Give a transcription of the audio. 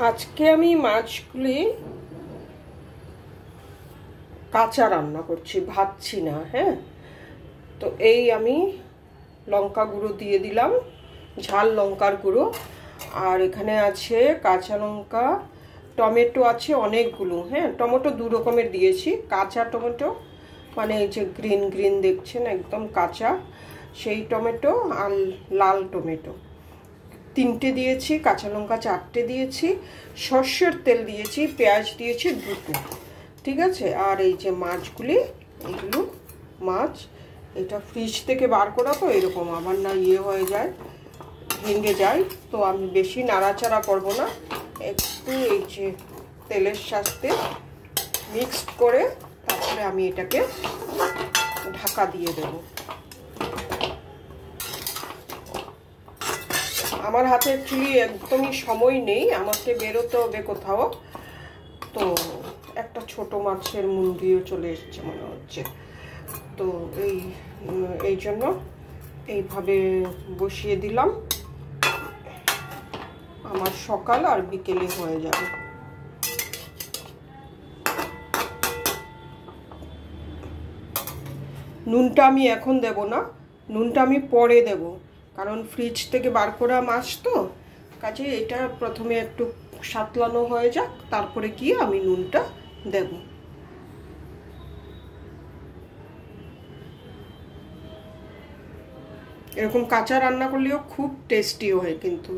আজকে আমি মাছগুলি কাঁচা রান্না করছি, ভাজছি না। হ্যাঁ, তো এই আমি লঙ্কা গুঁড়ো দিয়ে দিলাম, ঝাল লঙ্কার গুঁড়ো। আর এখানে আছে কাঁচা লঙ্কা, টমেটো আছে অনেকগুলো। হ্যাঁ, টমেটো দু রকমের দিয়েছি, কাঁচা টমেটো মানে এই যে গ্রিন গ্রিন দেখছেন একদম কাঁচা, সেই টমেটো, আর লাল টমেটো তিনটে দিয়েছি, কাঁচা লঙ্কা চারটে দিয়েছি, সর্ষের তেল দিয়েছি, পেঁয়াজ দিয়েছি দুটো। ঠিক আছে। আর এই যে মাছগুলি, এইগুলো মাছ, এটা ফ্রিজ থেকে বার করা তো এরকম আবার না হয়ে যায়, ভেঙে যায়, তো আমি বেশি নাড়াচাড়া করব না, একটু এই যে তেলের সাথে মিক্সড করে তারপরে আমি এটাকে ঢাকা দিয়ে দেব। আমার হাতে অ্যাকচুয়ালি একদমই সময় নেই, আমাকে বেরোতে হবে কোথাও, তো একটা ছোট মাছের মুন্ডিও চলে এসছে মনে হচ্ছে, তো এই জন্য এইভাবে বসিয়ে দিলাম, আমার সকাল আর বিকেলে হয়ে যাবে। নুনটা আমি এখন দেব না, নুনটা আমি পরে দেব, কারণ ফ্রিজ থেকে বার করা মাছ তো, কাজে এটা প্রথমে একটু সাতলানো হয়ে যাক, তারপরে গিয়ে আমি নুনটা দেব। এরকম কাঁচা রান্না করলেও খুব টেস্টি হয় কিন্তু।